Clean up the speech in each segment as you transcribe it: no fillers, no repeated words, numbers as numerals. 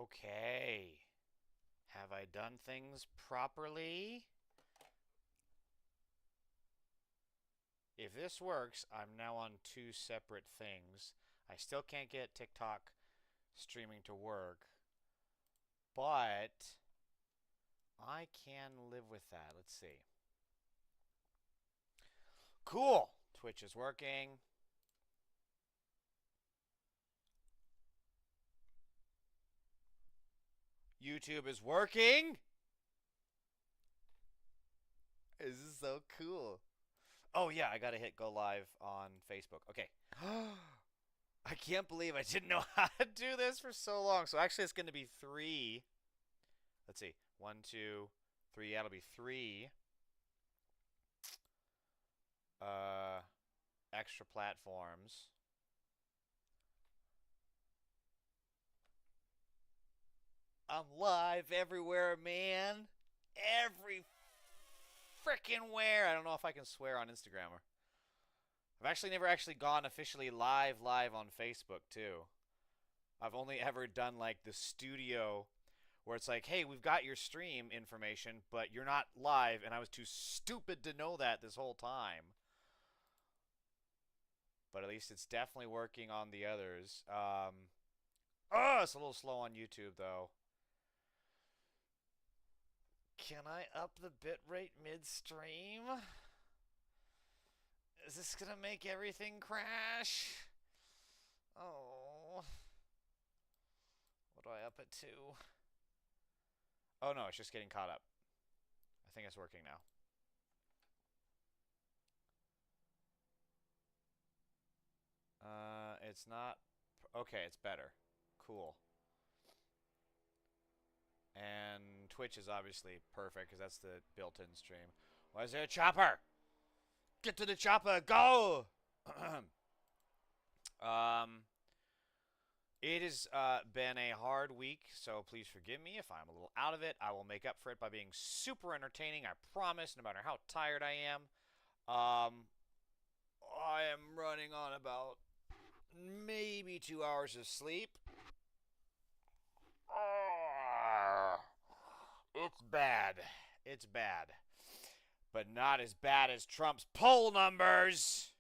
Okay. Have I done things properly? If this works, I'm now on two separate things. I still can't get TikTok streaming to work, but I can live with that. Let's see. Cool. Twitch is working. YouTube is working. This is so cool. Oh yeah, I gotta hit go live on Facebook. Okay. I can't believe I didn't know how to do this for so long. So actually, it's going to be three. Let's see. One, two, three. Yeah, it'll be three uh, extra platforms. I'm live everywhere, man. Every frickin' where. I don't know if I can swear on Instagram. I've actually never actually gone officially live on Facebook, too. I've only ever done like the studio where it's like, hey, we've got your stream information, but you're not live, and I was too stupid to know that this whole time. But at least it's definitely working on the others. Oh, it's a little slow on YouTube, though. Can I up the bitrate midstream? Is this gonna make everything crash? Oh. What do I up it to? Oh no, it's just getting caught up. I think it's working now. It's not. Okay, it's better. Cool. And Twitch is obviously perfect because that's the built-in stream. Why is there a chopper? Get to the chopper, go! um, it has been a hard week, so please forgive me if I'm a little out of it. I will make up for it by being super entertaining, I promise, no matter how tired I am. I am running on about maybe 2 hours of sleep. It's bad. It's bad. But not as bad as Trump's poll numbers.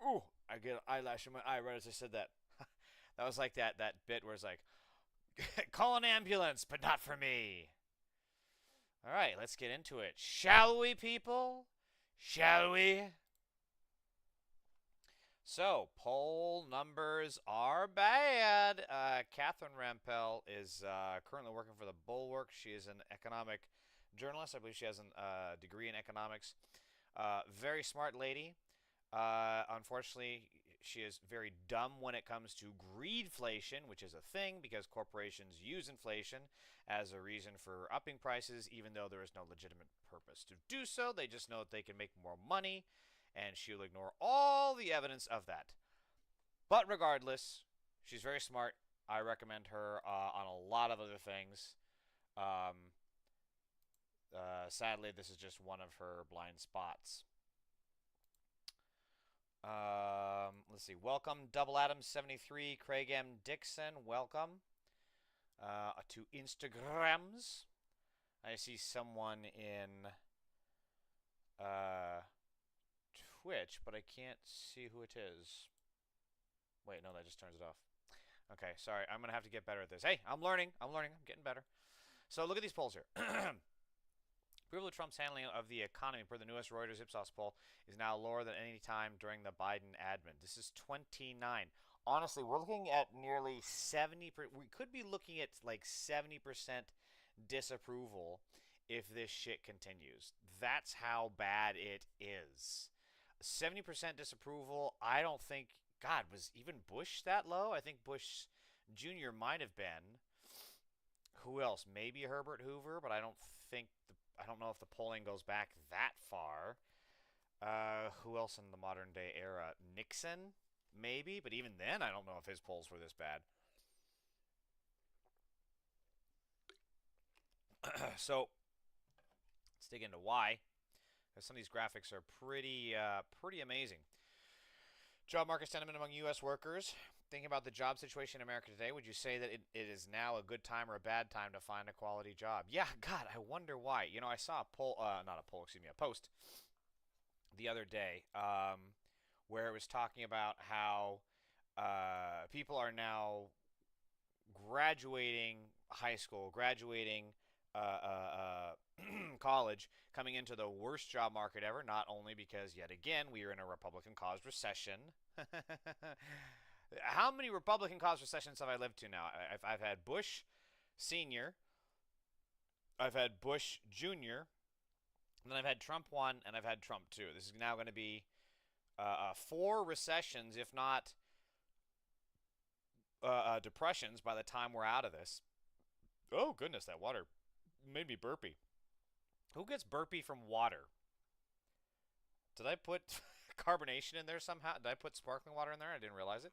Ooh, I get an eyelash in my eye right as I said that. That was like that bit where it's like, call an ambulance, but not for me. All right, let's get into it. Shall we, people? Shall we? So, poll numbers are bad. Catherine Rampell is currently working for the Bulwark. She is an economic journalist. I believe she has a degree in economics. Very smart lady. Unfortunately, she is very dumb when it comes to greedflation, which is a thing because corporations use inflation as a reason for upping prices, even though there is no legitimate purpose to do so. They just know that they can make more money, and she'll ignore all the evidence of that. But regardless, she's very smart. I recommend her on a lot of other things. Um, Sadly, this is just one of her blind spots. Let's see. Welcome, Double Adam 73, Craig M. Dixon. Welcome to Instagrams. I see someone in Twitch, but I can't see who it is. Wait, no, that just turns it off. Okay, sorry. I'm going to have to get better at this. Hey, I'm learning. I'm getting better. So look at these polls here. Approval of Trump's handling of the economy per the newest Reuters Ipsos poll is now lower than any time during the Biden admin. This is 29. Honestly, we're looking at nearly 70%. We could be looking at like 70% disapproval if this shit continues. That's how bad it is. 70% disapproval, I don't think, God, was even Bush that low? I think Bush Jr. might have been. Who else? Maybe Herbert Hoover, but I don't know if the polling goes back that far. Who else in the modern day era? Nixon, maybe, but even then, I don't know if his polls were this bad. So let's dig into why, because some of these graphics are pretty amazing. Job market sentiment among U.S. workers. thinking about the job situation in America today, would you say that it is now a good time or a bad time to find a quality job? Yeah, God, I wonder why. You know, I saw a poll, not a poll, excuse me, a post the other day where it was talking about how people are now graduating high school, graduating college, coming into the worst job market ever, not only because, yet again, we are in a Republican-caused recession. How many Republican-caused recessions have I lived to now? I've had Bush Sr., I've had Bush Jr., and then I've had Trump 1, and I've had Trump 2. This is now going to be 4 recessions, if not depressions, by the time we're out of this. Oh, goodness, that water made me burpy. Who gets burpy from water? Did I put carbonation in there somehow? Did I put sparkling water in there? I didn't realize it.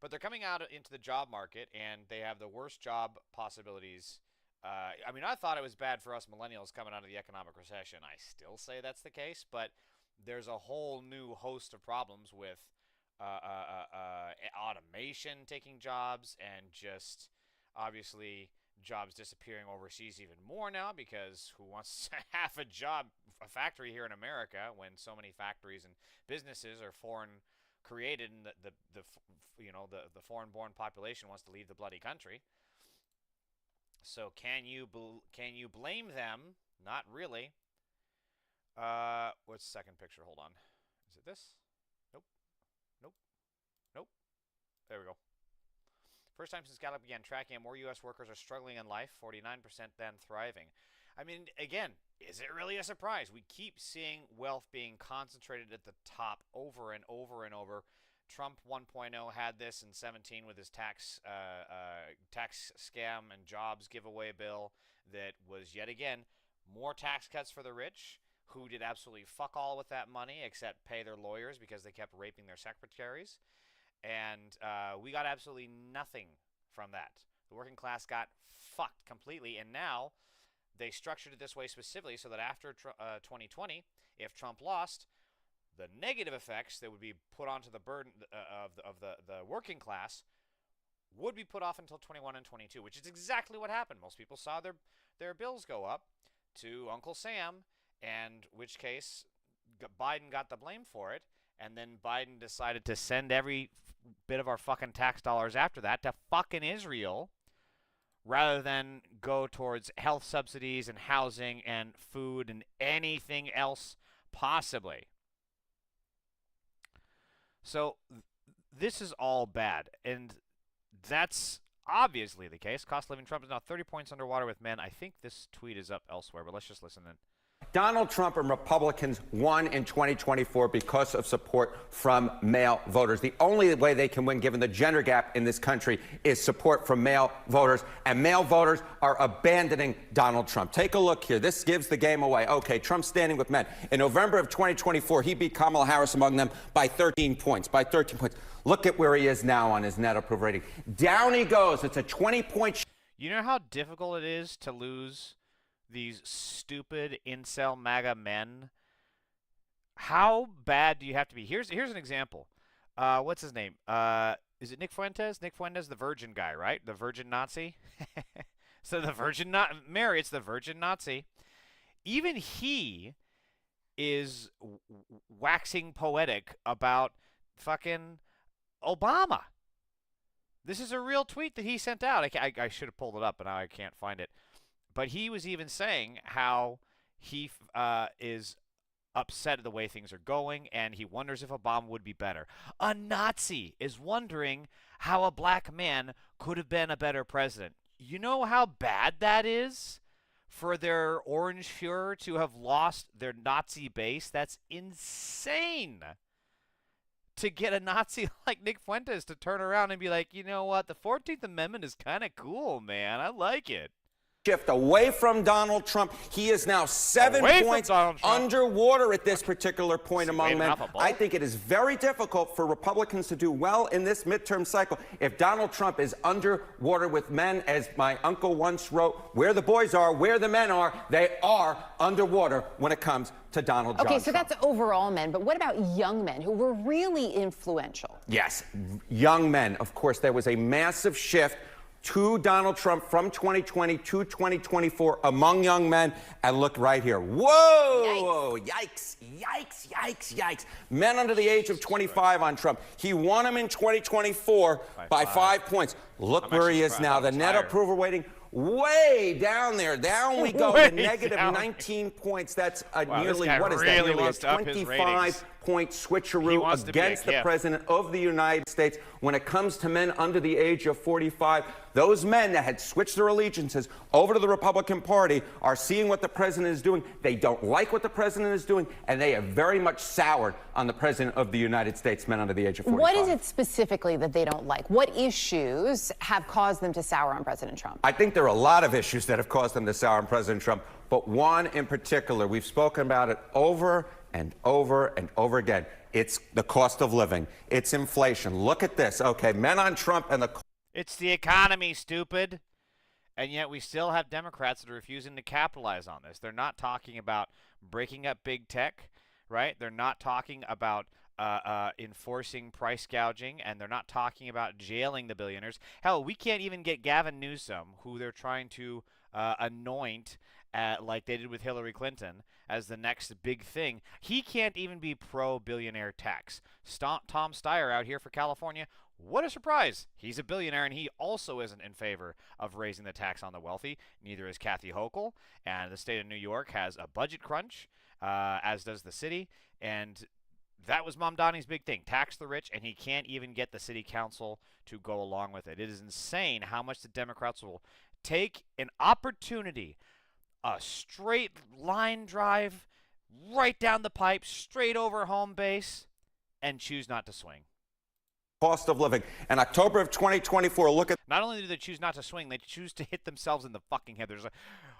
But they're coming out into the job market, and they have the worst job possibilities. I mean, I thought it was bad for us millennials coming out of the economic recession. I still say that's the case, but there's a whole new host of problems with automation taking jobs, and just obviously jobs disappearing overseas even more now, because who wants half a job, a factory here in America, when so many factories and businesses are foreign created, and the foreign-born population wants to leave the bloody country. So can you blame them? Not really. What's the second picture? Hold on. Is it this? Nope. Nope. Nope. There we go. First time since Gallup began tracking, more U.S. workers are struggling in life, 49% then thriving. I mean, again, is it really a surprise? We keep seeing wealth being concentrated at the top over and over and over. Trump 1.0 had this in 17 with his tax scam and jobs giveaway bill that was, yet again, more tax cuts for the rich, who did absolutely fuck all with that money except pay their lawyers because they kept raping their secretaries. And we got absolutely nothing from that. The working class got fucked completely, and now they structured it this way specifically so that after 2020, if Trump lost, the negative effects that would be put onto the burden of the working class would be put off until 21 and 22, which is exactly what happened. Most people saw their bills go up to Uncle Sam, and which case Biden got the blame for it, and then Biden decided to send every bit of our fucking tax dollars after that to fucking Israel, rather than go towards health subsidies and housing and food and anything else possibly. So this is all bad, and that's obviously the case. Cost of living Trump is now 30 points underwater with men. I think this tweet is up elsewhere, but let's just listen in. Donald Trump and Republicans won in 2024 because of support from male voters. The only way they can win, given the gender gap in this country, is support from male voters. And male voters are abandoning Donald Trump. Take a look here. This gives the game away. Okay, Trump's standing with men. In November of 2024, he beat Kamala Harris among them by 13 points. Look at where he is now on his net approval rating. Down he goes. It's a 20-point. You know how difficult it is to lose these stupid incel MAGA men? How bad do you have to be? Here's an example. What's his name? Is it Nick Fuentes? Nick Fuentes, the virgin guy, right? The virgin Nazi. So the virgin Mary, it's the virgin Nazi. Even he is waxing poetic about fucking Obama. This is a real tweet that he sent out. I should have pulled it up, but now I can't find it. But he was even saying how he is upset at the way things are going, and he wonders if Obama would be better. A Nazi is wondering how a black man could have been a better president. You know how bad that is for their Orange Fuhrer to have lost their Nazi base? That's insane. To get a Nazi like Nick Fuentes to turn around and be like, you know what, the 14th Amendment is kind of cool, man. I like it. shift away from Donald Trump. He is now 7 points underwater at this particular point among men. I think it is very difficult for Republicans to do well in this midterm cycle if Donald Trump is underwater with men. As my uncle once wrote, where the boys are, where the men are, they are underwater when it comes to Donald Trump. Okay, so that's overall men, but what about young men who were really influential? Yes, young men. Of course, there was a massive shift to Donald Trump from 2020 to 2024 among young men. And look right here. Whoa! Yikes. Yikes, yikes, yikes. Men under the age of 25 on Trump. He won him in 2024 by 5 points. Look where he is now. The net approval rating way down there. Down we go to negative 19 points. That's nearly, what is that? Nearly a 25-point switcheroo against the President of the United States when it comes to men under the age of 45. Those men that had switched their allegiances over to the Republican Party are seeing what the president is doing. They don't like what the president is doing, and they have very much soured on the president of the United States, men under the age of 45. What is it specifically that they don't like? What issues have caused them to sour on President Trump? I think there are a lot of issues that have caused them to sour on President Trump, but one in particular, we've spoken about it over and over and over again. It's the cost of living. It's inflation. Look at this. Okay, men on Trump and the... It's the economy, stupid. And yet we still have Democrats that are refusing to capitalize on this. They're not talking about breaking up big tech, right? They're not talking about enforcing price gouging, and they're not talking about jailing the billionaires. Hell, we can't even get Gavin Newsom, who they're trying to anoint like they did with Hillary Clinton as the next big thing. He can't even be pro-billionaire tax. Tom Steyer out here for California. What a surprise. He's a billionaire, and he also isn't in favor of raising the tax on the wealthy. Neither is Kathy Hochul, and the state of New York has a budget crunch, as does the city, and that was Mamdani's big thing, tax the rich, and he can't even get the city council to go along with it. It is insane how much the Democrats will take an opportunity, a straight line drive right down the pipe, straight over home base, and choose not to swing. Cost of living. In October of 2024, look at... Not only do they choose not to swing, they choose to hit themselves in the fucking head. There's like,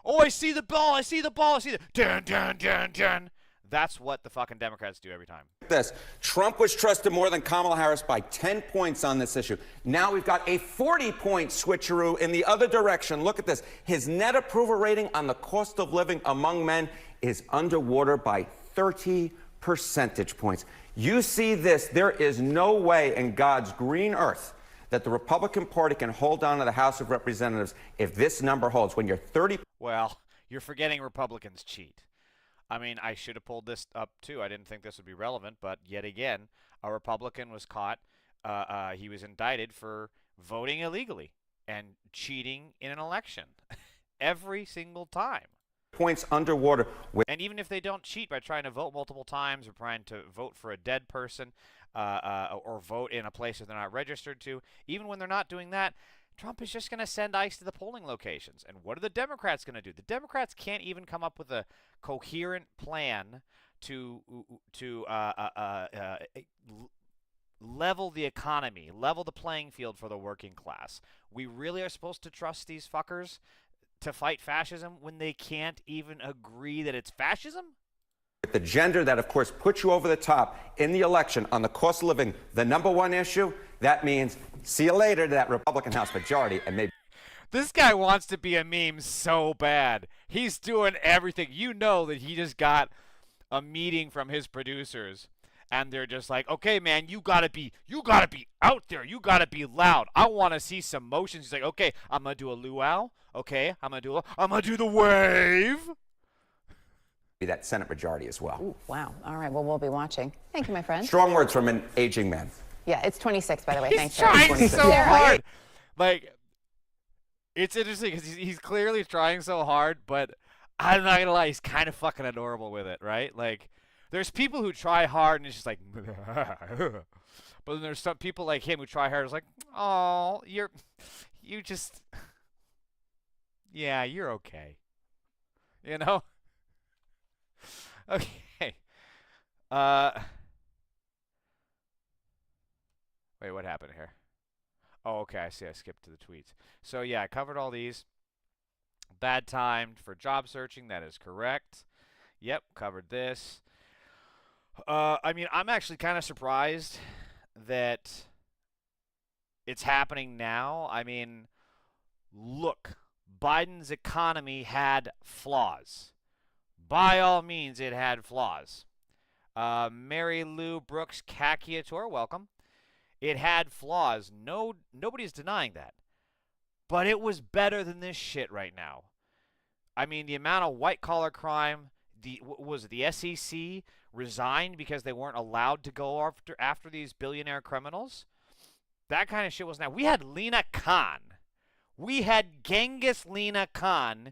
oh, I see the ball, I see the ball, I see the... Dun, dun, dun, dun. That's what the fucking Democrats do every time. This. Trump was trusted more than Kamala Harris by 10 points on this issue. Now we've got a 40-point switcheroo in the other direction. Look at this. His net approval rating on the cost of living among men is underwater by 30 percentage points. You see this, there is no way in God's green earth that the Republican Party can hold on to the House of Representatives if this number holds. When you're 30... Well, you're forgetting Republicans cheat. I mean, I should have pulled this up, too. I didn't think this would be relevant, but yet again, a Republican was caught. He was indicted for voting illegally and cheating in an election every single time. Points underwater. And even if they don't cheat by trying to vote multiple times or trying to vote for a dead person or vote in a place that they're not registered to, even when they're not doing that, Trump is just going to send ICE to the polling locations. And what are the Democrats going to do? The Democrats can't even come up with a coherent plan to level the economy, level the playing field for the working class. We really are supposed to trust these fuckers to fight fascism when they can't even agree that it's fascism? The gender that, of course, puts you over the top in the election on the cost of living, the number one issue, that means see you later to that Republican House majority and maybe... This guy wants to be a meme so bad. He's doing everything. You know that he just got a meeting from his producers, and they're just like, okay, man, you gotta be out there. You gotta be loud. I want to see some motions. He's like, okay, I'm gonna do a luau. Okay, I'm gonna do the wave. That Senate majority as well. Ooh, wow. All right. Well, we'll be watching. Thank you, my friend. Strong words from an aging man. Yeah, it's 26, by the way. He's Thanks, trying so hard. Like, it's interesting because he's clearly trying so hard, but I'm not gonna lie, he's kind of fucking adorable with it, right? Like, there's people who try hard and it's just like, but then there's some people like him who try hard. It's like, oh, you just, yeah, you're okay, you know. Okay. Wait, what happened here? Oh, okay, I see. I skipped to the tweets. So, yeah, I covered all these. Bad time for job searching. That is correct. Yep, covered this. I mean, I'm actually kind of surprised that it's happening now. I mean, look, Biden's economy had flaws. By all means, it had flaws. Mary Lou Brooks Caciator, welcome. It had flaws. Nobody's denying that. But it was better than this shit right now. I mean, the amount of white collar crime. The SEC resigned because they weren't allowed to go after these billionaire criminals. That kind of shit was now. We had Lena Khan. We had Genghis Lena Khan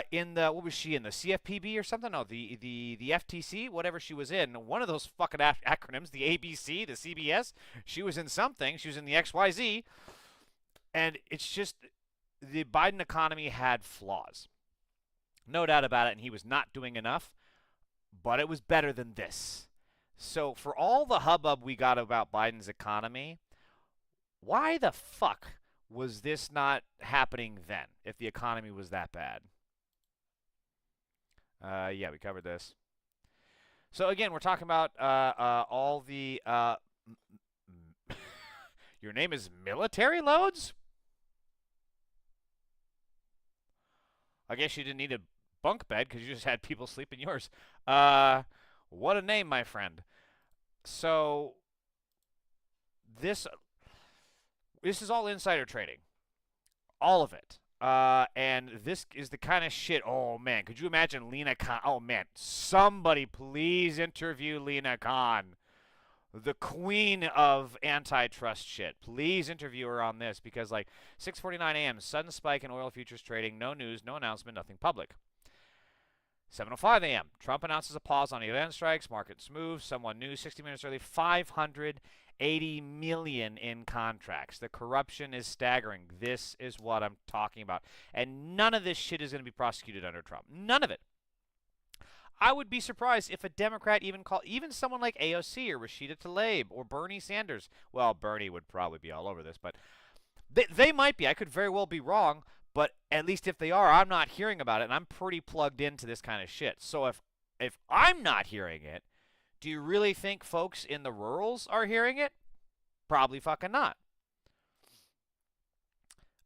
in the, what was she in, the CFPB or something? No, the FTC, whatever she was in. One of those fucking acronyms, the ABC, the CBS. She was in something. She was in the XYZ. And it's just, the Biden economy had flaws. No doubt about it, and he was not doing enough, but it was better than this. So for all the hubbub we got about Biden's economy, why the fuck was this not happening then if the economy was that bad? Yeah, we covered this. So again, we're talking about all the your name is military loads? I guess you didn't need a bunk bed because you just had people sleep in yours. What a name, my friend. So this is all insider trading. All of it. And this is the kind of shit. Oh, man. Could you imagine Lena Khan? Oh, man. Somebody please interview Lena Khan, the queen of antitrust shit. Please interview her on this because, like, 6:49 a.m., sudden spike in oil futures trading. No news, no announcement, nothing public. 7:05 a.m., Trump announces a pause on Iran strikes. Markets move. Someone new 60 minutes early. 580 million in contracts. The corruption is staggering. This is what I'm talking about. And none of this shit is going to be prosecuted under Trump. None of it. I would be surprised if a Democrat even someone like AOC or Rashida Tlaib or Bernie Sanders. Well, Bernie would probably be all over this, but they might be. I could very well be wrong, but at least if they are, I'm not hearing about it, and I'm pretty plugged into this kind of shit. So if I'm not hearing it, do you really think folks in the rurals are hearing it? Probably fucking not.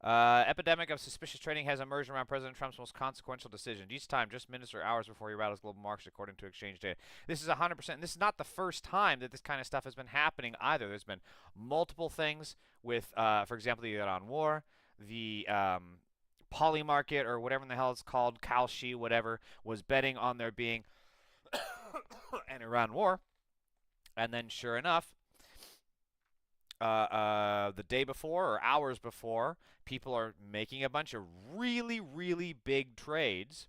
Epidemic of suspicious trading has emerged around President Trump's most consequential decision. Each time, just minutes or hours before he rattles global markets, according to exchange data. This is 100%. This is not the first time that this kind of stuff has been happening either. There's been multiple things with, for example, the Iran war, the poly market, or whatever in the hell it's called, Kalshi, whatever, was betting on there being an Iran war. And then, sure enough, the day before or hours before, people are making a bunch of really, really big trades,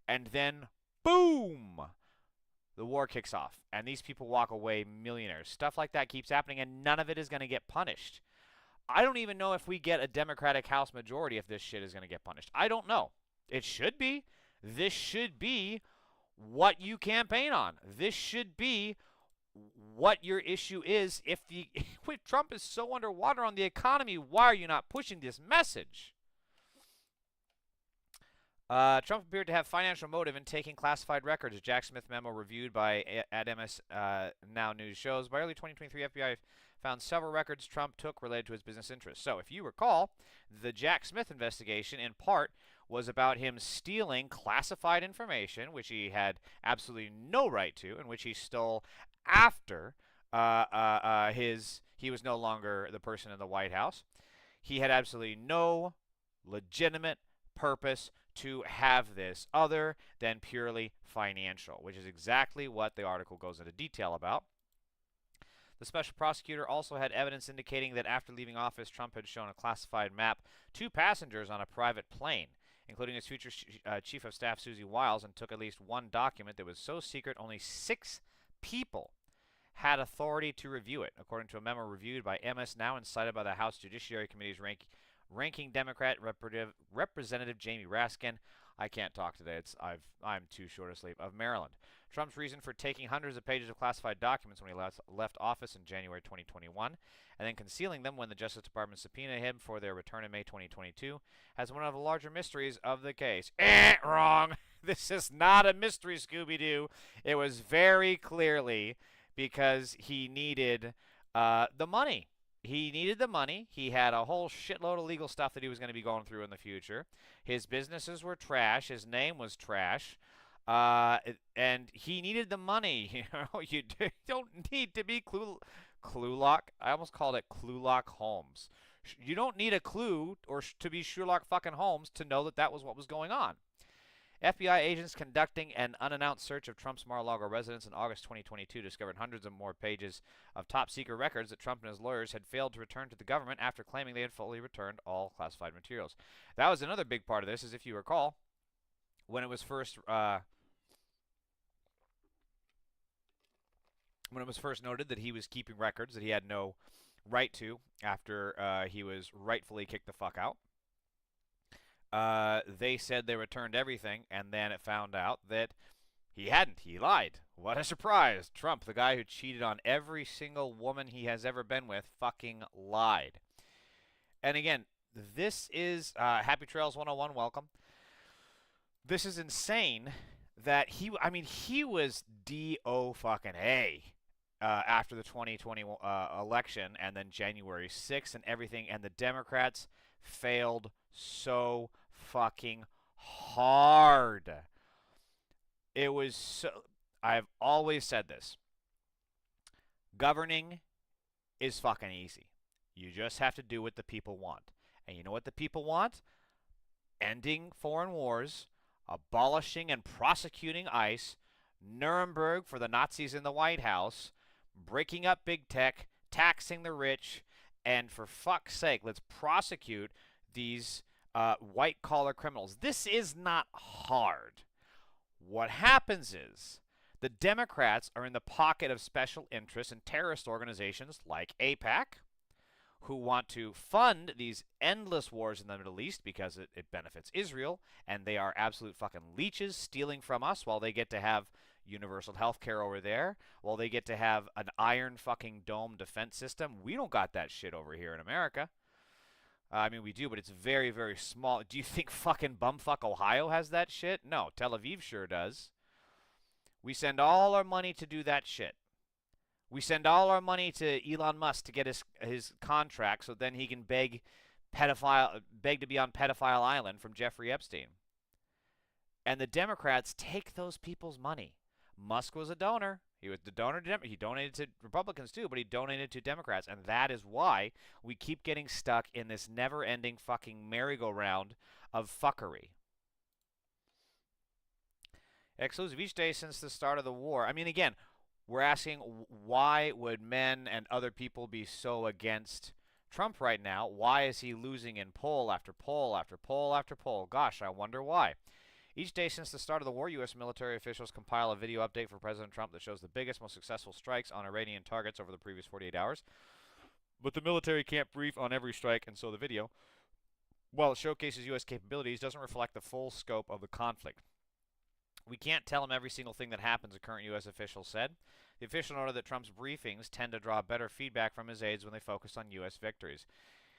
and then, boom, the war kicks off, and these people walk away millionaires. Stuff like that keeps happening, and none of it is going to get punished. I don't even know if we get a Democratic House majority if this shit is going to get punished. I don't know. It should be. This should be what you campaign on. This should be what your issue is. If Trump is so underwater on the economy, why are you not pushing this message? Trump appeared to have financial motive in taking classified records. A Jack Smith memo reviewed by at MS Now News shows. By early 2023, FBI found several records Trump took related to his business interests. So if you recall, the Jack Smith investigation in part was about him stealing classified information, which he had absolutely no right to, and which he stole after he was no longer the person in the White House. He had absolutely no legitimate purpose to have this other than purely financial, which is exactly what the article goes into detail about. The special prosecutor also had evidence indicating that after leaving office, Trump had shown a classified map to passengers on a private plane, including his future chief of staff, Susie Wiles, and took at least one document that was so secret only 6 people had authority to review it, according to a memo reviewed by MS Now and cited by the House Judiciary Committee's ranking Democrat Representative Jamie Raskin. I can't talk today. I'm too short asleep. Of Maryland. Trump's reason for taking hundreds of pages of classified documents when he left office in January 2021 and then concealing them when the Justice Department subpoenaed him for their return in May 2022 has one of the larger mysteries of the case. Wrong. This is not a mystery, Scooby-Doo. It was very clearly because he needed the money. He needed the money. He had a whole shitload of legal stuff that he was going to be going through in the future. His businesses were trash. His name was trash. And he needed the money. You know, you don't need to be Clulock. I almost called it Clulock Holmes. You don't need a clue or to be Sherlock fucking Holmes to know that that was what was going on. FBI agents conducting an unannounced search of Trump's Mar-a-Lago residence in August 2022 discovered hundreds of more pages of top-secret records that Trump and his lawyers had failed to return to the government after claiming they had fully returned all classified materials. That was another big part of this, is if you recall, when it was first noted that he was keeping records that he had no right to after he was rightfully kicked the fuck out. They said they returned everything, and then it found out that he hadn't. He lied. What a surprise. Trump, the guy who cheated on every single woman he has ever been with, fucking lied. And again, this is Happy Trails 101, welcome. This is insane that he was D-O fucking A after the 2020 election and then January 6th and everything, and the Democrats failed so fucking hard. It was so. I've always said this. Governing is fucking easy. You just have to do what the people want. And you know what the people want? Ending foreign wars, abolishing and prosecuting ICE, Nuremberg for the Nazis in the White House, breaking up big tech, taxing the rich, and for fuck's sake, let's prosecute these white-collar criminals. This is not hard. What happens is the Democrats are in the pocket of special interests and terrorist organizations like AIPAC, who want to fund these endless wars in the Middle East because it benefits Israel, and they are absolute fucking leeches stealing from us while they get to have universal health care over there, while they get to have an iron fucking dome defense system. We don't got that shit over here in America. I mean, we do, but it's very, very small. Do you think fucking bumfuck Ohio has that shit? No, Tel Aviv sure does. We send all our money to do that shit. We send all our money to Elon Musk to get his contract so then he can beg to be on Pedophile Island from Jeffrey Epstein. And the Democrats take those people's money. Musk was a donor. He was the donor to he donated to Republicans too, but he donated to Democrats, and that is why we keep getting stuck in this never-ending fucking merry-go-round of fuckery. Exclusive each day since the start of the war. I mean, again, we're asking why would men and other people be so against Trump right now? Why is he losing in poll after poll after poll after poll? Gosh, I wonder why. Each day since the start of the war, U.S. military officials compile a video update for President Trump that shows the biggest, most successful strikes on Iranian targets over the previous 48 hours. But the military can't brief on every strike, and so the video, while it showcases U.S. capabilities, doesn't reflect the full scope of the conflict. We can't tell him every single thing that happens, a current U.S. official said. The official noted that Trump's briefings tend to draw better feedback from his aides when they focus on U.S. victories.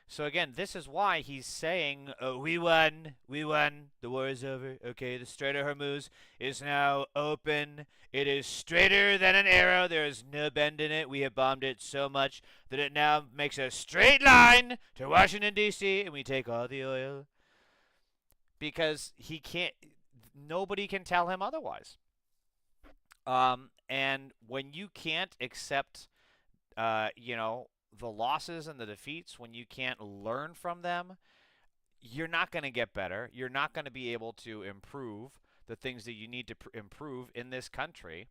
So again, this is why he's saying, oh, we won, the war is over, okay, the Strait of Hormuz is now open, it is straighter than an arrow, there is no bend in it, we have bombed it so much that it now makes a straight line to Washington, D.C., and we take all the oil. Because he can't, nobody can tell him otherwise. And when you can't accept, the losses and the defeats, when you can't learn from them, you're not going to get better. You're not going to be able to improve the things that you need to improve in this country.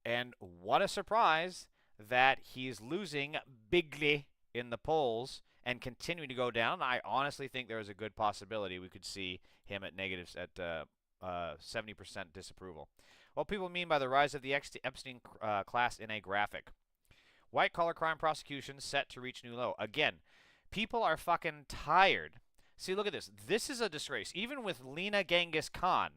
And what a surprise that he's losing bigly in the polls and continuing to go down. I honestly think there is a good possibility we could see him at negatives at 70% disapproval. What people mean by the rise of the Epstein class in a graphic. White-collar crime prosecution set to reach new low. Again, people are fucking tired. See, look at this. This is a disgrace. Even with Lena Genghis Khan,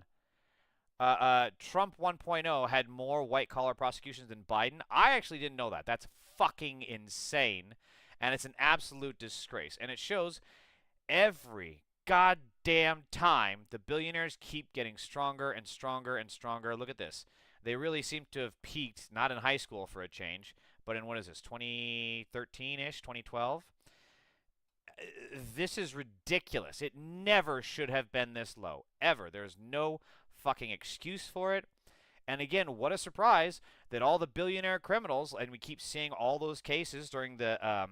Trump 1.0 had more white-collar prosecutions than Biden. I actually didn't know that. That's fucking insane, and it's an absolute disgrace. And it shows every goddamn time the billionaires keep getting stronger and stronger and stronger. Look at this. They really seem to have peaked, not in high school for a change, but in, what is this, 2013-ish, 2012? This is ridiculous. It never should have been this low, ever. There's no fucking excuse for it. And again, what a surprise that all the billionaire criminals, and we keep seeing all those cases during the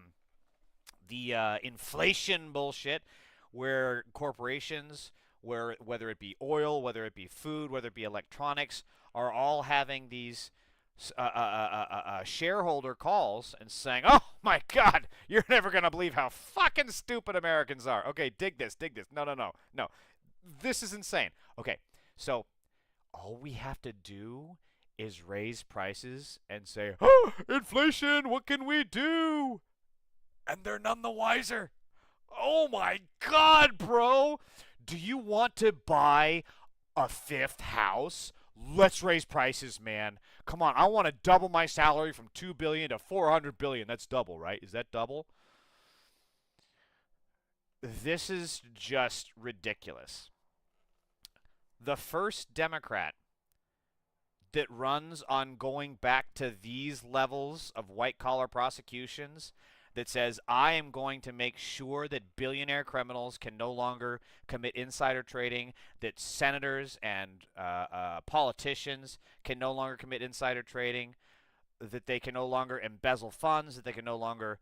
inflation bullshit, where corporations, whether it be oil, whether it be food, whether it be electronics, are all having these shareholder calls and saying, "Oh my God, you're never gonna believe how fucking stupid Americans are." Okay, dig this. No. This is insane. Okay, so all we have to do is raise prices and say, "Oh, inflation, what can we do?" And they're none the wiser. Oh my God, bro. Do you want to buy a fifth house? Let's raise prices, man. Come on, I want to double my salary from $2 billion to $400 billion. That's double, right? Is that double? This is just ridiculous. The first Democrat that runs on going back to these levels of white-collar prosecutions, that says, I am going to make sure that billionaire criminals can no longer commit insider trading, that senators and politicians can no longer commit insider trading, that they can no longer embezzle funds, that they can no longer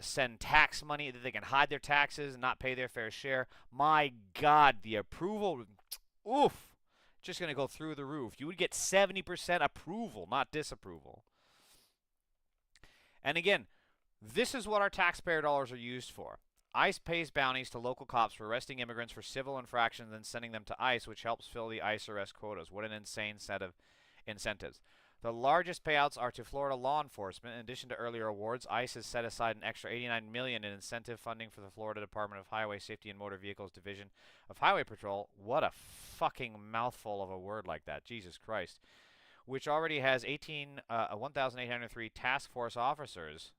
send tax money, that they can hide their taxes and not pay their fair share. My God, the approval, oof, just going to go through the roof. You would get 70% approval, not disapproval. And again, this is what our taxpayer dollars are used for. ICE pays bounties to local cops for arresting immigrants for civil infractions and then sending them to ICE, which helps fill the ICE arrest quotas. What an insane set of incentives. The largest payouts are to Florida law enforcement. In addition to earlier awards, ICE has set aside an extra $89 million in incentive funding for the Florida Department of Highway Safety and Motor Vehicles Division of Highway Patrol. What a fucking mouthful of a word like that. Jesus Christ. Which already has 1,803 task force officers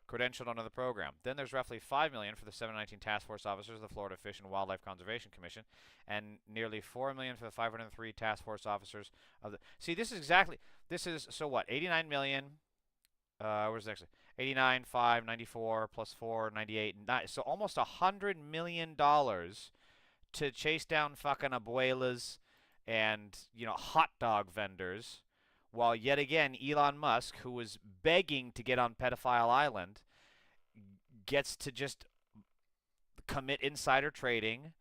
credentialed under the program. Then there's roughly $5 million for the 719 task force officers of the Florida Fish and Wildlife Conservation Commission, and nearly $4 million for the 503 task force officers of the. See, this is exactly. This is so what? 89 million. Where's it actually? 89, 5, 94 plus 4, 98. So almost $100 million to chase down fucking abuelas and hot dog vendors. While yet again, Elon Musk, who was begging to get on Pedophile Island, gets to just commit insider trading,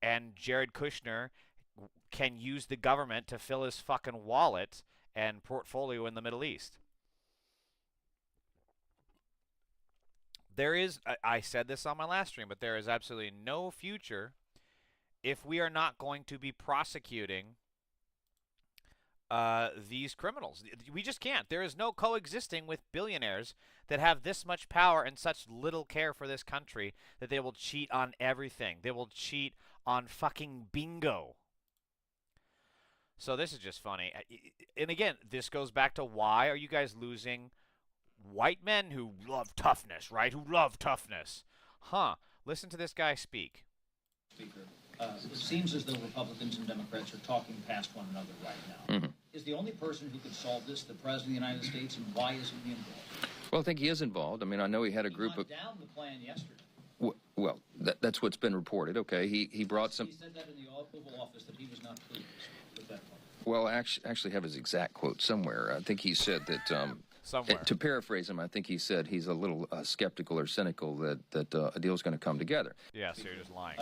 and Jared Kushner can use the government to fill his fucking wallet and portfolio in the Middle East. There is, I said this on my last stream, but there is absolutely no future if we are not going to be prosecuting these criminals. We just can't. There is no coexisting with billionaires that have this much power and such little care for this country that they will cheat on everything. They will cheat on fucking bingo. So this is just funny. And again, this goes back to, why are you guys losing white men who love toughness, right? Who love toughness. Huh. Listen to this guy speak. Speaker, it seems as though Republicans and Democrats are talking past one another right now. Mm-hmm. Is the only person who could solve this the President of the United States, and why isn't he involved? Well, I think he is involved. I mean, I know he had a group of... He down the plan yesterday. Well, that's what's been reported. Okay, he brought some... He said that in the Oval Office, that he was not pleased with that plan. Well, I actually have his exact quote somewhere. I think he said that... Somewhere. To paraphrase him, I think he said he's a little skeptical or cynical that a deal's going to come together. Yeah, so you're just lying.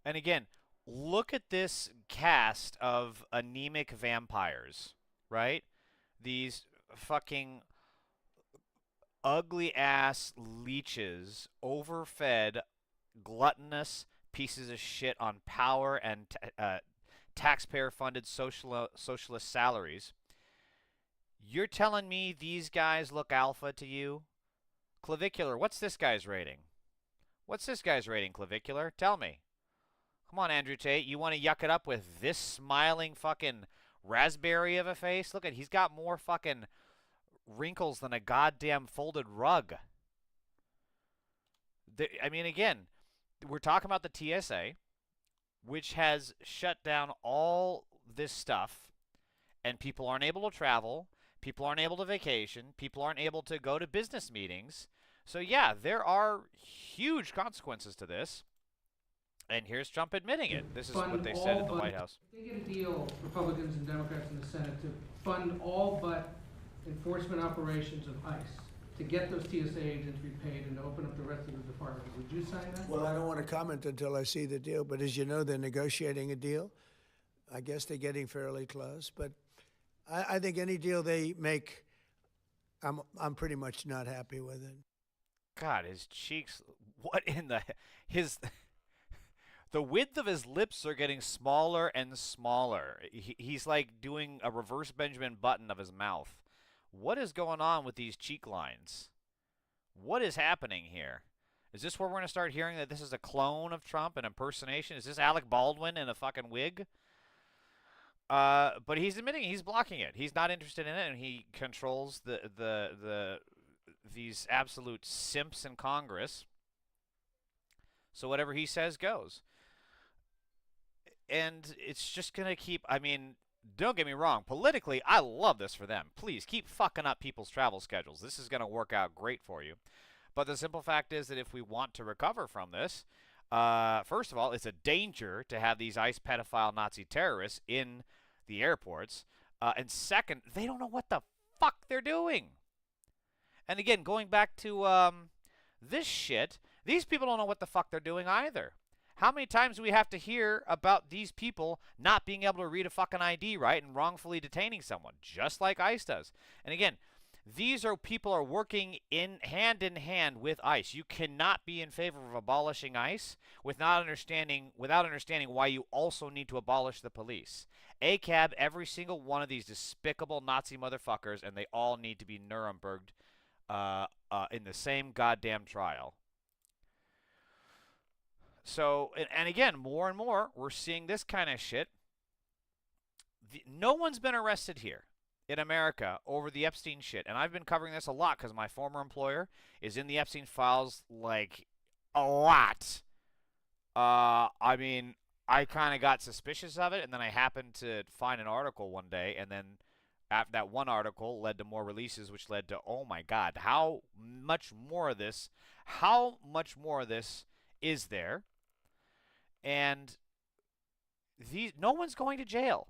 And again, look at this cast of anemic vampires, right? These fucking ugly-ass leeches, overfed, gluttonous pieces of shit on power and taxpayer-funded socialist salaries. You're telling me these guys look alpha to you? Clavicular, what's this guy's rating? What's this guy's rating, clavicular? Tell me. Come on, Andrew Tate. You want to yuck it up with this smiling fucking raspberry of a face? Look at, he's got more fucking wrinkles than a goddamn folded rug. I mean, again, we're talking about the TSA, which has shut down all this stuff, and people aren't able to travel, people aren't able to vacation, people aren't able to go to business meetings. So, yeah, there are huge consequences to this. And here's Trump admitting it. This is what they said at the White House. They get a deal, Republicans and Democrats in the Senate, to fund all but enforcement operations of ICE, to get those TSA agents repaid and to open up the rest of the department. Would you sign that? Well, I don't want to comment until I see the deal, but as you know, they're negotiating a deal. I guess they're getting fairly close, but I think any deal they make, I'm pretty much not happy with it. God, his cheeks, what in the, the width of his lips are getting smaller and smaller. He's like doing a reverse Benjamin Button of his mouth. What is going on with these cheek lines? What is happening here? Is this where we're going to start hearing that this is a clone of Trump, an impersonation? Is this Alec Baldwin in a fucking wig? But he's admitting he's blocking it. He's not interested in it, and he controls these absolute simps in Congress. So whatever he says goes. And it's just going to keep, I mean, don't get me wrong. Politically, I love this for them. Please, keep fucking up people's travel schedules. This is going to work out great for you. But the simple fact is that if we want to recover from this, first of all, it's a danger to have these ICE pedophile Nazi terrorists in the airports. And second, they don't know what the fuck they're doing. And again, going back to this shit, these people don't know what the fuck they're doing either. How many times do we have to hear about these people not being able to read a fucking ID right and wrongfully detaining someone, just like ICE does? And again, these are people are working in hand with ICE. You cannot be in favor of abolishing ICE without understanding why you also need to abolish the police. ACAB, every single one of these despicable Nazi motherfuckers, and they all need to be Nuremberged in the same goddamn trial. So, and again, more and more, we're seeing this kind of shit. No one's been arrested here in America over the Epstein shit. And I've been covering this a lot because my former employer is in the Epstein files, like, a lot. I mean, I kind of got suspicious of it, and then I happened to find an article one day, and then after that one article led to more releases, which led to, oh my God, how much more of this is there? And no one's going to jail.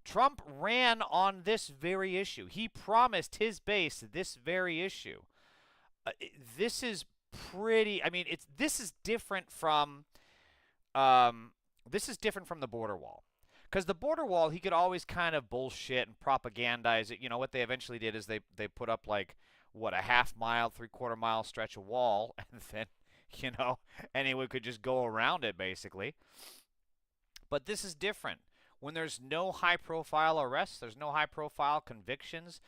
Trump ran on this very issue. He promised his base this very issue. This is pretty. I mean, this is different from the border wall. Because the border wall, he could always kind of bullshit and propagandize it. You know, what they eventually did is they put up, like, what, a half-mile, three-quarter-mile stretch of wall, and then, you know, anyone could just go around it, basically. But this is different. When there's no high-profile arrests, there's no high-profile convictions,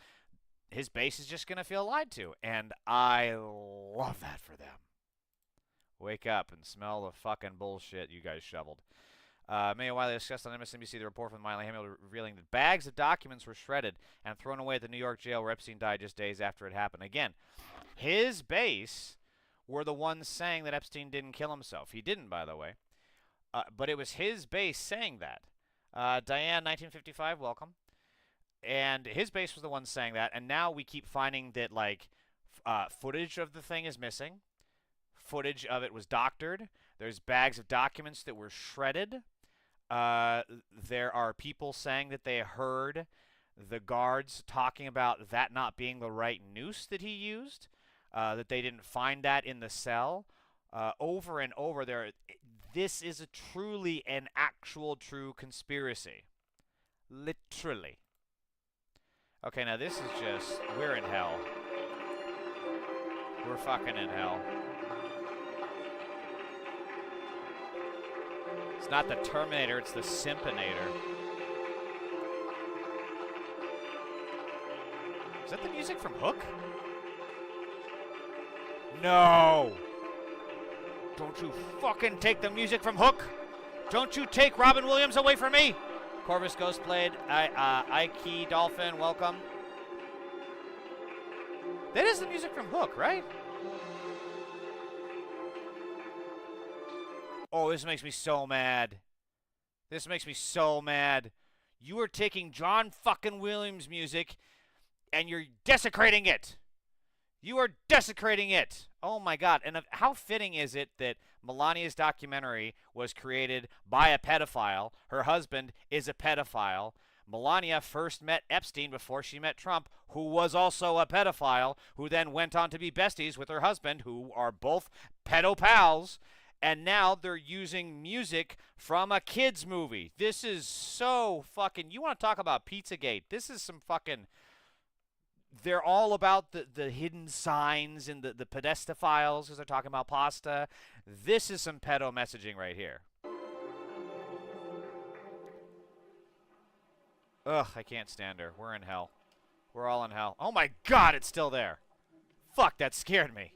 his base is just going to feel lied to. And I love that for them. Wake up and smell the fucking bullshit you guys shoveled. Mayor Wiley discussed on MSNBC the report from Miley Hamilton revealing that bags of documents were shredded and thrown away at the New York jail where Epstein died just days after it happened. Again, his base were the ones saying that Epstein didn't kill himself. He didn't, by the way. But it was his base saying that. Diane, 1955, welcome. And his base was the one saying that. And now we keep finding that, like, footage of the thing is missing. Footage of it was doctored. There's bags of documents that were shredded. There are people saying that they heard the guards talking about that not being the right noose that he used, that they didn't find that in the cell. Over and over, this is truly an actual true conspiracy. Literally. Okay, now this is just, we're in hell. We're fucking in hell. It's not the Terminator, it's the Simpinator. Is that the music from Hook? No! Don't you fucking take the music from Hook. Don't you take Robin Williams away from me. Corvus Ghostblade, Ike Dolphin, welcome. That is the music from Hook, right? Oh, this makes me so mad. This makes me so mad. You are taking John fucking Williams music and you're desecrating it. You are desecrating it. Oh my God. And how fitting is it that Melania's documentary was created by a pedophile? Her husband is a pedophile. Melania first met Epstein before she met Trump, who was also a pedophile, who then went on to be besties with her husband, who are both pedo pals. And now they're using music from a kid's movie. This is so fucking... You want to talk about Pizzagate? This is some fucking... They're all about the hidden signs and the pedestophiles because they're talking about pasta. This is some pedo messaging right here. Ugh, I can't stand her. We're in hell. We're all in hell. Oh my God, it's still there. Fuck, that scared me.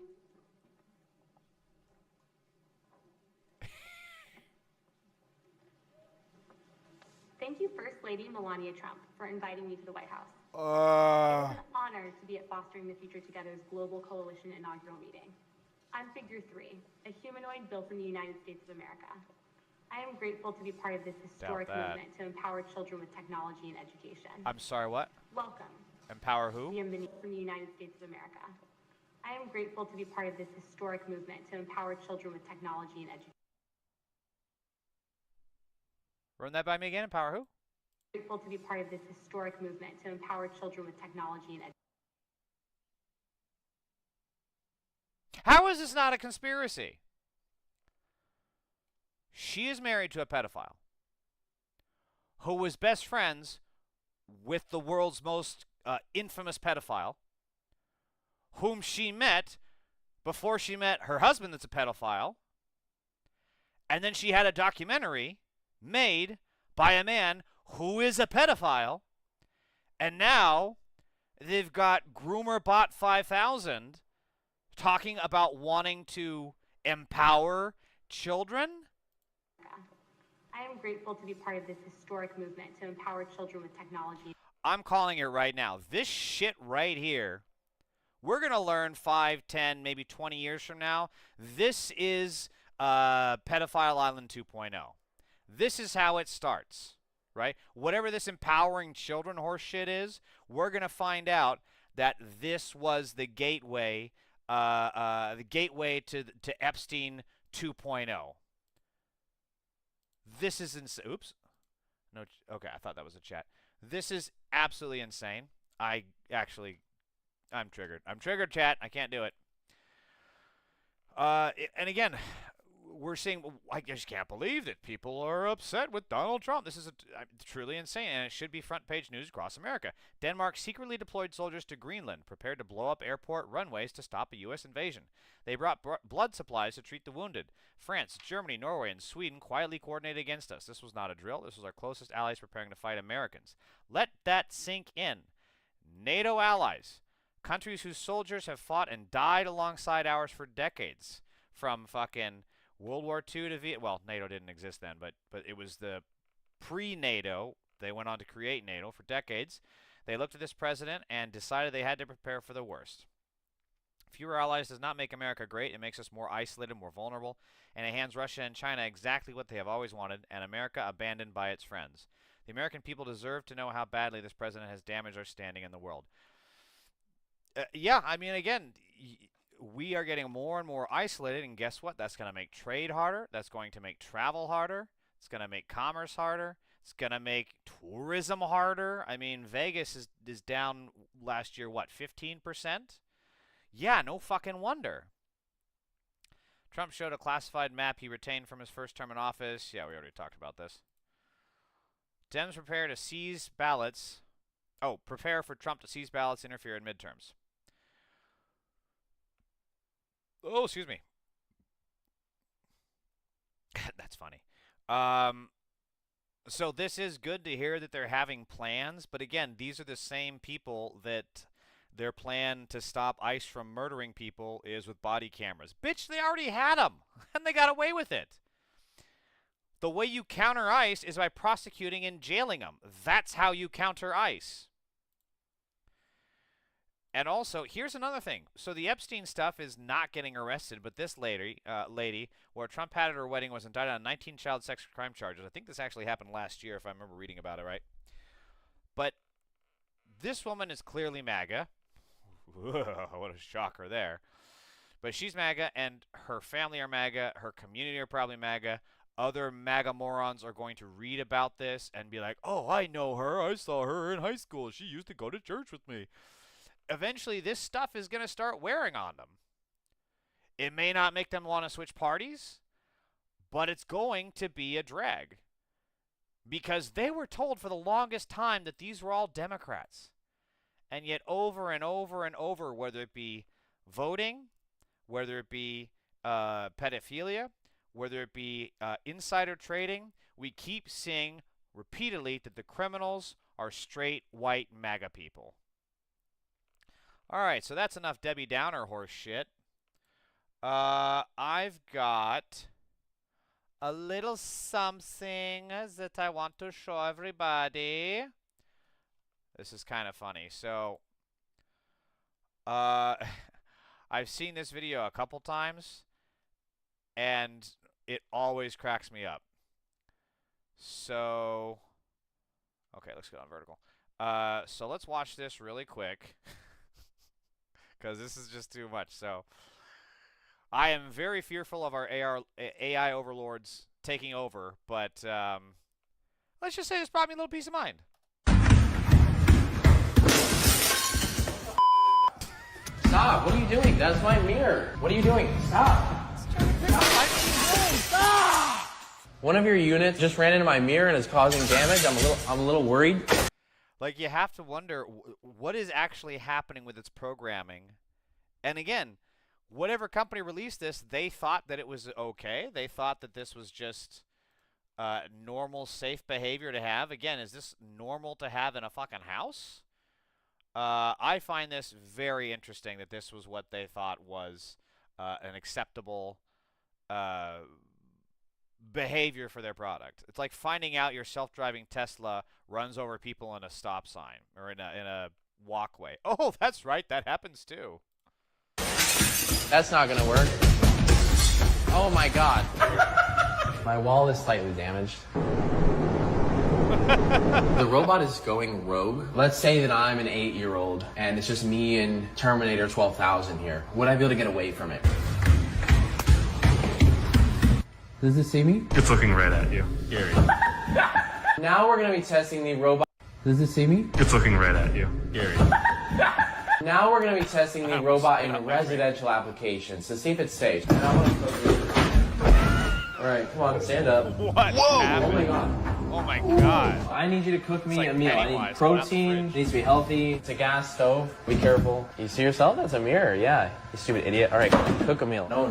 Thank you, First Lady Melania Trump, for inviting me to the White House. It's an honor to be at Fostering the Future Together's Global Coalition inaugural meeting. I'm Figure 3, a humanoid built in the United States of America. I am grateful to be part of this historic movement to empower children with technology and education. I'm sorry, what? Welcome. Empower who? Bienvenido from the United States of America. I am grateful to be part of this historic movement to empower children with technology and education. Run that by me again. Empower who? Grateful to be part of this historic movement to empower children with technology and education. How is this not a conspiracy? She is married to a pedophile who was best friends with the world's most infamous pedophile, whom she met before she met her husband that's a pedophile, and then she had a documentary made by a man who is a pedophile, and now they've got GroomerBot 5000 talking about wanting to empower children. I am grateful to be part of this historic movement to empower children with technology. I'm calling it right now. This shit right here, we're going to learn 5, 10, maybe 20 years from now. This is Pedophile Island 2.0. This is how it starts, right? Whatever this empowering children horse shit is, we're going to find out that this was the gateway to Epstein 2.0. This is insane. Oops. No. Okay, I thought that was a chat. This is absolutely insane. I'm triggered. I'm triggered, chat. I can't do it. And again, we're seeing, I just can't believe that people are upset with Donald Trump. This is truly insane, and it should be front page news across America. Denmark secretly deployed soldiers to Greenland, prepared to blow up airport runways to stop a U.S. invasion. They brought blood supplies to treat the wounded. France, Germany, Norway, and Sweden quietly coordinated against us. This was not a drill. This was our closest allies preparing to fight Americans. Let that sink in. NATO allies, countries whose soldiers have fought and died alongside ours for decades, from fucking World War II to Vietnam. Well, NATO didn't exist then, but it was the pre-NATO. They went on to create NATO for decades. They looked at this president and decided they had to prepare for the worst. Fewer allies does not make America great. It makes us more isolated, more vulnerable, and it hands Russia and China exactly what they have always wanted, and America abandoned by its friends. The American people deserve to know how badly this president has damaged our standing in the world. Yeah, I mean, again, we are getting more and more isolated, and guess what? That's going to make trade harder. That's going to make travel harder. It's going to make commerce harder. It's going to make tourism harder. I mean, Vegas is down last year, what, 15%? Yeah, no fucking wonder. Trump showed a classified map he retained from his first term in office. Yeah, we already talked about this. Dems prepare to seize ballots. Oh, prepare for Trump to seize ballots, interfere in midterms. Oh, excuse me. That's funny. So this is good to hear that they're having plans, but again, these are the same people that their plan to stop ICE from murdering people is with body cameras. Bitch, they already had them, and they got away with it. The way you counter ICE is by prosecuting and jailing them. That's how you counter ICE. And also, here's another thing. So the Epstein stuff is not getting arrested, but this lady, where Trump had at her wedding, was indicted on 19 child sex crime charges. I think this actually happened last year, if I remember reading about it right. But this woman is clearly MAGA. What a shocker there. But she's MAGA, and her family are MAGA. Her community are probably MAGA. Other MAGA morons are going to read about this and be like, oh, I know her. I saw her in high school. She used to go to church with me. Eventually, this stuff is going to start wearing on them. It may not make them want to switch parties, but it's going to be a drag. Because they were told for the longest time that these were all Democrats. And yet over and over and over, whether it be voting, whether it be pedophilia, whether it be insider trading, we keep seeing repeatedly that the criminals are straight white MAGA people. All right, so that's enough Debbie Downer horse shit. I've got a little something that I want to show everybody. This is kind of funny. So, I've seen this video a couple times, and it always cracks me up. So, okay, let's go on vertical. So let's watch this really quick. Because this is just too much. So, I am very fearful of our AI overlords taking over, but let's just say this brought me a little peace of mind. Stop! What are you doing? That's my mirror. What are you doing? Stop! Stop! One of your units just ran into my mirror and is causing damage. I'm a little worried. Like, you have to wonder what is actually happening with its programming. And again, whatever company released this, they thought that it was okay. They thought that this was just normal, safe behavior to have. Again, is this normal to have in a fucking house? I find this very interesting that this was what they thought was an acceptable behavior for their product. It's like finding out your self-driving Tesla runs over people in a stop sign or in a walkway. Oh, that's right. That happens too. That's not gonna work. Oh my god. My wall is slightly damaged. The robot is going rogue. Let's say that I'm an 8-year-old and it's just me and Terminator 12,000 here. Would I be able to get away from it? Does it see me? It's looking right at you, Gary. Now we're gonna be testing the robot. Does it see me? It's looking right at you, Gary. Now we're gonna be testing the robot in residential applications to see if it's safe. And I want to Alright, come on, stand up. What happened? Oh my god. Oh my god. I need you to cook me like a meal. I Pennywise, need protein, it needs to be healthy. It's a gas stove. Be careful. You see yourself? That's a mirror, yeah. You stupid idiot. Alright, cook a meal. No.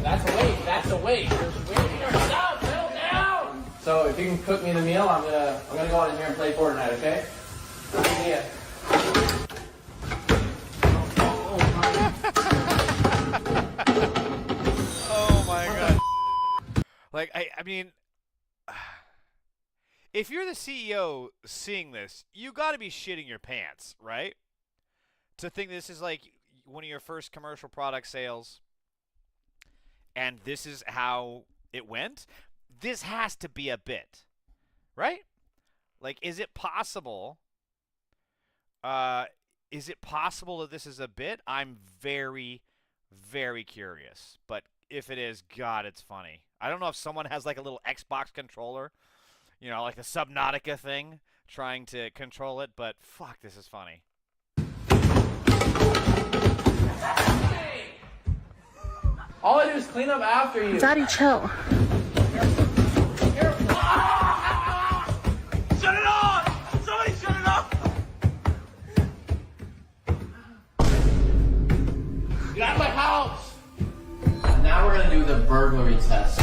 That's a weight. That's a weight. There's weight here. Stop! Settle down! So if you can cook me the meal, I'm gonna go on in here and play Fortnite, okay? Yeah. Oh my god. Like, I mean, if you're the CEO seeing this, you gotta be shitting your pants, right? To think this is like one of your first commercial product sales, and this is how it went. This has to be a bit, right? Like, is it possible? Is it possible that this is a bit? I'm very, very curious. But if it is, God, it's funny. I don't know if someone has like a little Xbox controller, you know, like the Subnautica thing, trying to control it. But fuck, this is funny. All I do is clean up after you. Daddy, chill. Shut it off! Somebody shut it off! Get out of my house! Now we're gonna do the burglary test.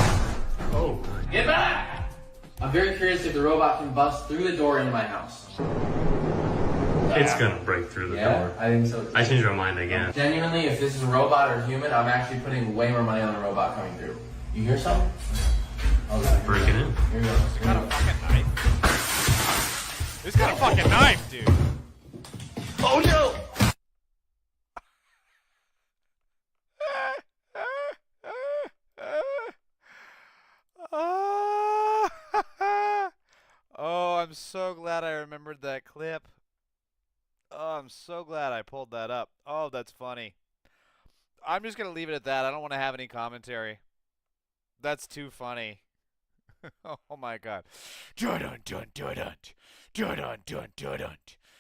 Oh. Get back! I'm very curious if the robot can bust through the door into my house. It's gonna break through the door. I think so. I changed my mind again. Genuinely, if this is a robot or human, I'm actually putting way more money on the robot coming through. You hear something? Okay. Breaking in. Here we go. He's got a fucking knife. He's got a fucking knife, dude. Oh no! Oh, I'm so glad I remembered that clip. Oh, I'm so glad I pulled that up. Oh, that's funny. I'm just going to leave it at that. I don't want to have any commentary. That's too funny. Oh my god. Dun dun dun dun dun dun dun dun dun.